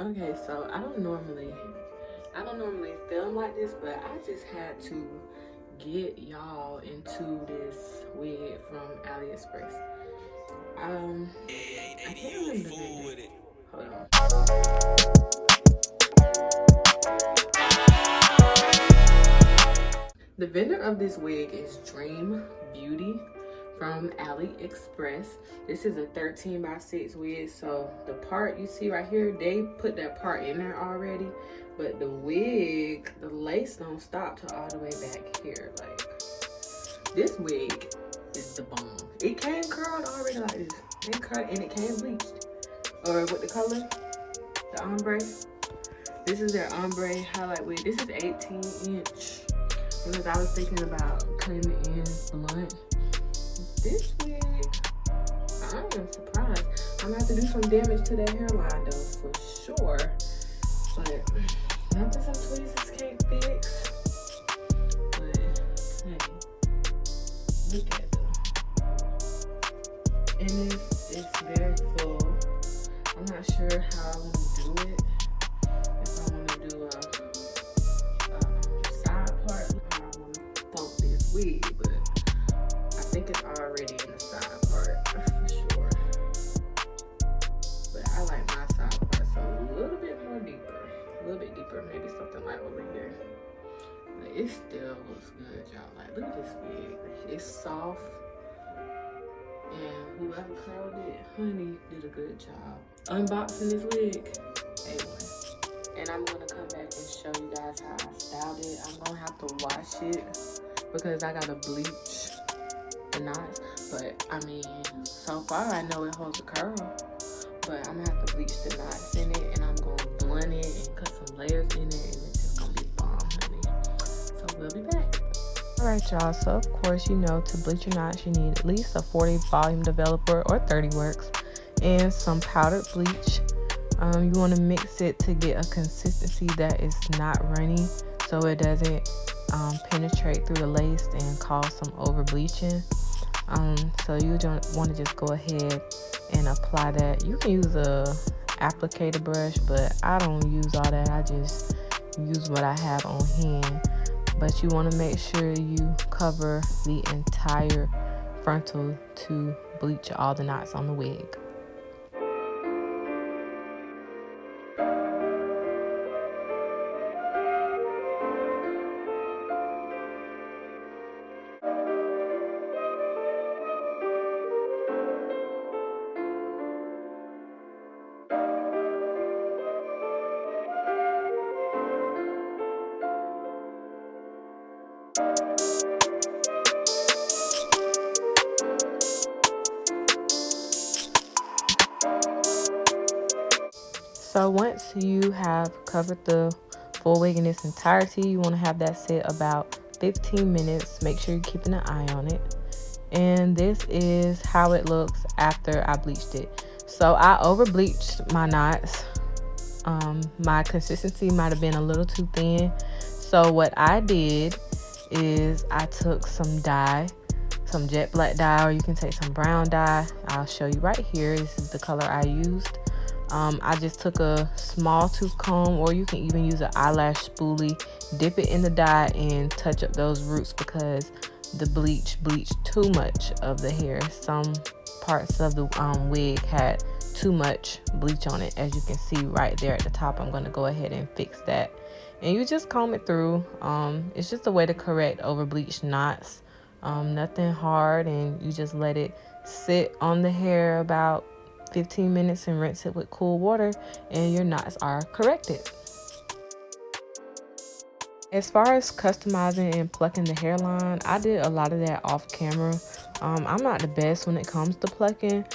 Okay, so I don't normally film like this, but I just had to get y'all into this wig from Aliexpress. I can't remember the name. Hold on. The vendor of this wig is Dream Beauty from AliExpress. This is a 13x6 wig, so the part you see right here, they put that part in there already, but the wig, the lace don't stop till all the way back here. Like, this wig is the bomb. It came curled already like this. It cut and it came bleached. Or with the color, the ombre. This is their ombre highlight wig. This is 18-inch. Because I was thinking about cutting it in blunt. This wig, I am surprised. I'm gonna have to do some damage to that hairline though, for sure. But nothing some tweezers can't fix. But hey, look at them. And it's very full. I'm not sure how I want to do it. If I want to do a side part, how I want to thump this wig, but I think it's already in the side part for sure. But I like my side part, so a little bit more deeper. A little bit deeper, maybe something like over here. But it still looks good, y'all. Like, look at this wig. It's soft. And whoever curled it, honey, did a good job. Unboxing this wig, A1. And I'm gonna come back and show you guys how I styled it. I'm gonna have to wash it because I gotta bleach the knots. But I mean, so far I know it holds a curl. But I'm gonna have to bleach the knots in it, and I'm gonna blend it and cut some layers in it, and it's just gonna be bomb, honey. So we'll be back. Alright y'all, so of course you know to bleach your knots you need at least a 40 volume developer or 30 works and some powdered bleach. You want to mix it to get a consistency that is not runny so it doesn't penetrate through the lace and cause some over bleaching. So you don't want to just go ahead and apply that. You can use a applicator brush, but I don't use all that. I just use what I have on hand. But you want to make sure you cover the entire frontal to bleach all the knots on the wig. So once you have covered the full wig in its entirety, you want to have that sit about 15 minutes. Make sure you're keeping an eye on it. And this is how it looks after I bleached it. So I over bleached my knots. My consistency might have been a little too thin. So what I did is I took some dye, some jet black dye, or you can take some brown dye. I'll show you right here. This is the color I used. I just took a small tooth comb, or you can even use an eyelash spoolie, dip it in the dye and touch up those roots because the bleach bleached too much of the hair. Some parts of the wig had too much bleach on it, as you can see right there at the top. I'm going to go ahead and fix that. And you just comb it through. It's just a way to correct over bleached knots. Nothing hard, and you just let it sit on the hair about 15 minutes and rinse it with cool water, and your knots are corrected. As far as customizing and plucking the hairline, I did a lot of that off camera. I'm not the best when it comes to plucking,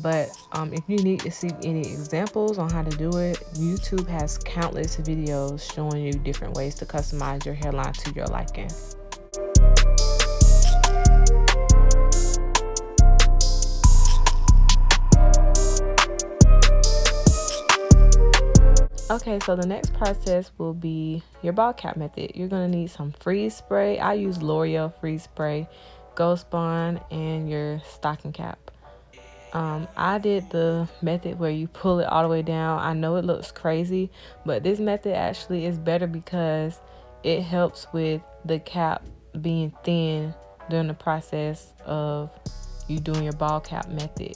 but if you need to see any examples on how to do it, YouTube has countless videos showing you different ways to customize your hairline to your liking. Okay, so the next process will be your ball cap method. You're going to need some freeze spray. I use L'Oreal freeze spray, Ghost Bond, and your stocking cap. I did the method where you pull it all the way down. I know it looks crazy, but this method actually is better because it helps with the cap being thin during the process of you doing your ball cap method.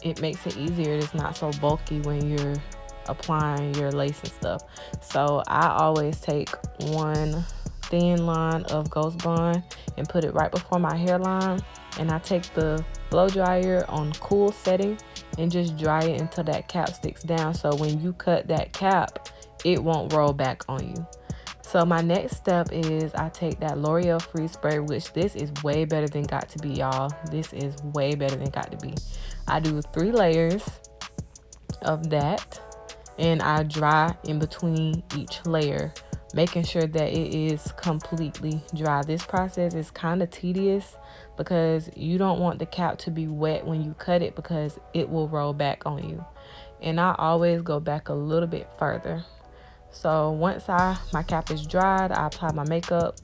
It makes it easier. It's not so bulky when you're applying your lace and stuff. So I always take one thin line of Ghost Bond and put it right before my hairline, and I take the blow dryer on cool setting and just dry it until that cap sticks down, so when you cut that cap it won't roll back on you. So my next step is I take that L'Oreal Freeze Spray, which this is way better than Got To Be, y'all. This is way better than Got To Be. I do 3 layers of that, and I dry in between each layer, making sure that it is completely dry. This process is kind of tedious because you don't want the cap to be wet when you cut it because it will roll back on you. And I always go back a little bit further. So once my cap is dried, I apply my makeup.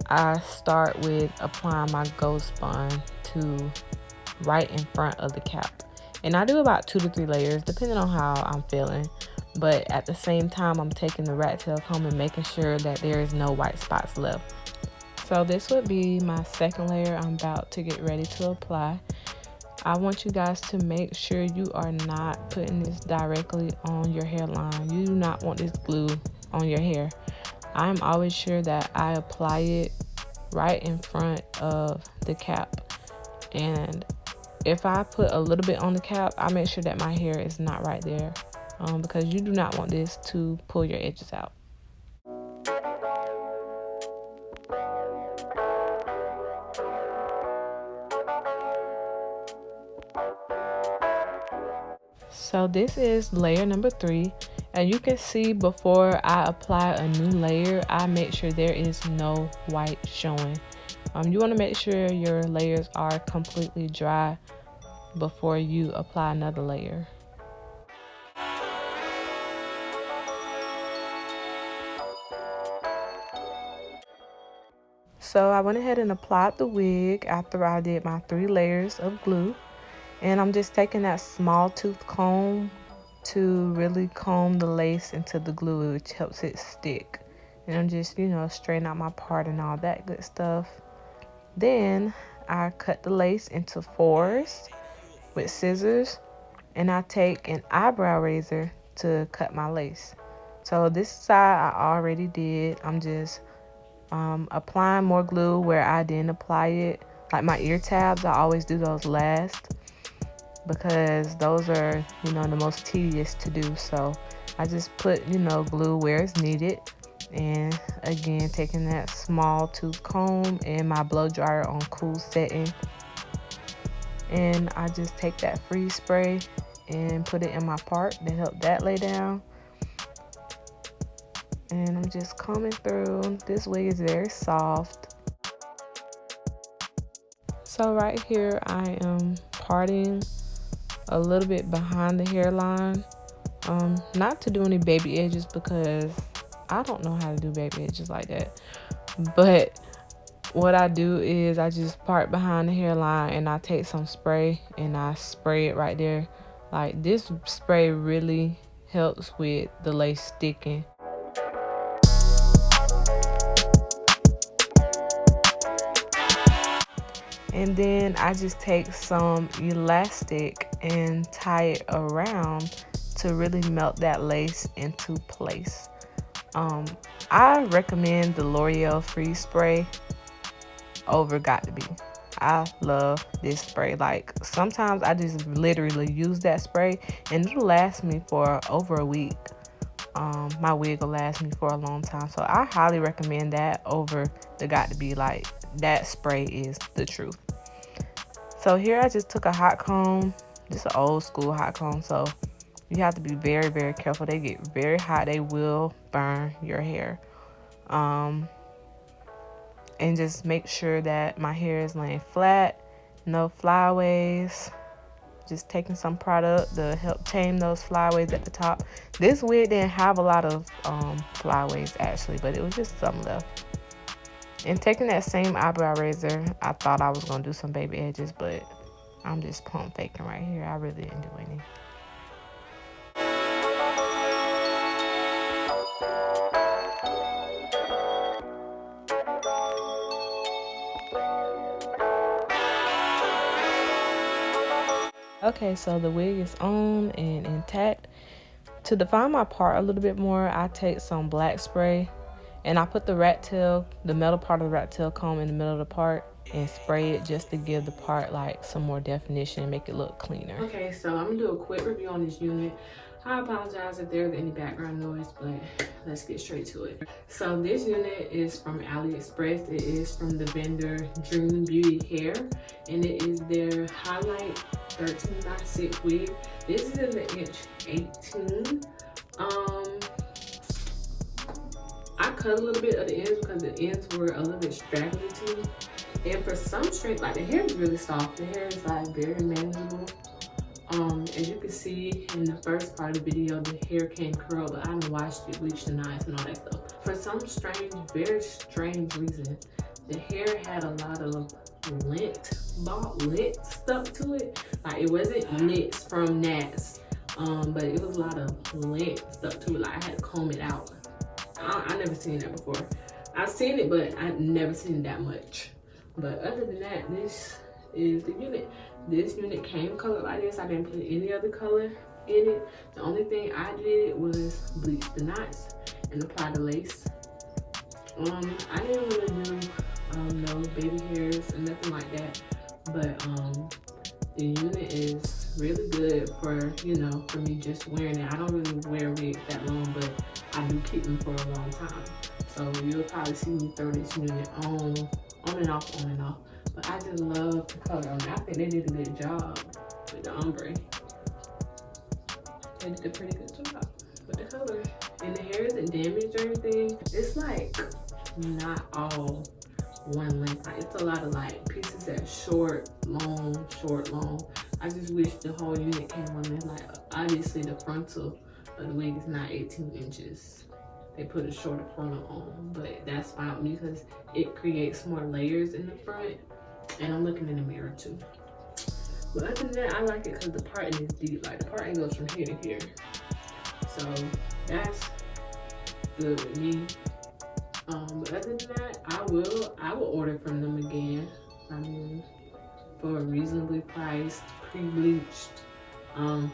I start with applying my Ghost Bond to right in front of the cap. And I do about 2 to 3 layers depending on how I'm feeling. But at the same time, I'm taking the rat tail comb and making sure that there is no white spots left. So this would be my second layer I'm about to get ready to apply. I want you guys to make sure you are not putting this directly on your hairline. You do not want this glue on your hair. I'm always sure that I apply it right in front of the cap. And if I put a little bit on the cap, I make sure that my hair is not right there, because you do not want this to pull your edges out. So this is layer number 3, and you can see before I apply a new layer, I make sure there is no white showing. You want to make sure your layers are completely dry before you apply another layer. So I went ahead and applied the wig after I did my 3 layers of glue. And I'm just taking that small tooth comb to really comb the lace into the glue, which helps it stick. And I'm just, straightening out my part and all that good stuff. Then I cut the lace into 4s with scissors, and I take an eyebrow razor to cut my lace. So this side I already did. I'm just applying more glue where I didn't apply it. Like my ear tabs, I always do those last because those are, the most tedious to do. So I just put, glue where it's needed. And again, taking that small tooth comb and my blow dryer on cool setting. And I just take that freeze spray and put it in my part to help that lay down. And I'm just combing through. This wig is very soft. So right here I am parting a little bit behind the hairline, not to do any baby edges because I don't know how to do baby edges like that. But what I do is I just part behind the hairline and I take some spray and I spray it right there. Like, this spray really helps with the lace sticking. And then I just take some elastic and tie it around to really melt that lace into place. I recommend the L'Oreal Freeze Spray over Got To Be. I love this spray. Like, sometimes I just literally use that spray and it'll last me for over a week. My wig will last me for a long time. So I highly recommend that over the Got To Be. Like, that spray is the truth. So here I just took a hot comb, just an old school hot comb. So you have to be very, very careful. They get very hot. They will burn your hair. And just make sure that my hair is laying flat, no flyaways. Just taking some product to help tame those flyaways at the top. This wig didn't have a lot of flyaways actually, but it was just some left. And taking that same eyebrow razor, I thought I was going to do some baby edges, but I'm just pump faking right here. I really didn't do any. Okay, so the wig is on and intact. To define my part a little bit more, I take some black spray and I put the rat tail, the metal part of the rat tail comb in the middle of the part and spray it just to give the part like some more definition and make it look cleaner. Okay, so I'm gonna do a quick review on this unit. I apologize if there's any background noise, but let's get straight to it. So this unit is from Aliexpress. It is from the vendor Dream Beauty Hair, and it is their Highlight 13x6 wig. This is in the inch 18. I cut a little bit of the ends because the ends were a little bit straggly to me. And for some straight, like the hair is really soft. The hair is like very manageable. As you can see in the first part of the video, the hair can curl, but I haven't washed it, bleached the knots and all that stuff. For some strange, very strange reason, the hair had a lot of lint stuck to it. Like it wasn't knits from gnats, but it was a lot of lint stuck to it. Like I had to comb it out. I never seen that before. I've seen it, but I've never seen that much. But other than that, this is the unit. This unit came colored like this. I didn't put any other color in it. The only thing I did was bleach the knots and apply the lace. I didn't really do no baby hairs and nothing like that. But the unit is really good for, you know, for me just wearing it. I don't really wear wigs that long, but I do keep them for a long time. So you'll probably see me throw this unit on and off, on and off. But I just love the color on it. I think they did a good job with the ombre. They did a pretty good job with the color. And the hair isn't damaged or anything. It's like not all one length. Like, it's a lot of like pieces that are short, long, short, long. I just wish the whole unit came on there. Like obviously the frontal of the wig is not 18 inches. They put a shorter frontal on, but that's fine with me because it creates more layers in the front. And I'm looking in the mirror too. But other than that, I like it because the parting is deep. Like the parting goes from here to here. So that's good with me. But other than that, I will order from them again. I mean, for a reasonably priced, pre-bleached,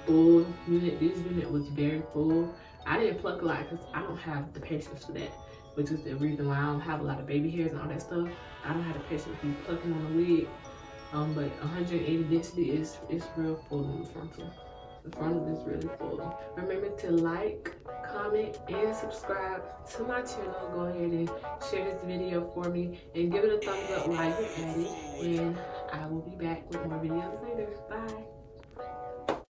full unit. This unit was very full. I didn't pluck a lot because I don't have the patience for that, which is the reason why I don't have a lot of baby hairs and all that stuff. I don't have the patience for plucking on a wig. But 180 density is real full on the frontal. The frontal is really full. Remember to like, comment, and subscribe to my channel. Go ahead and share this video for me and give it a thumbs up while you're at it. And I will be back with more videos later. Bye.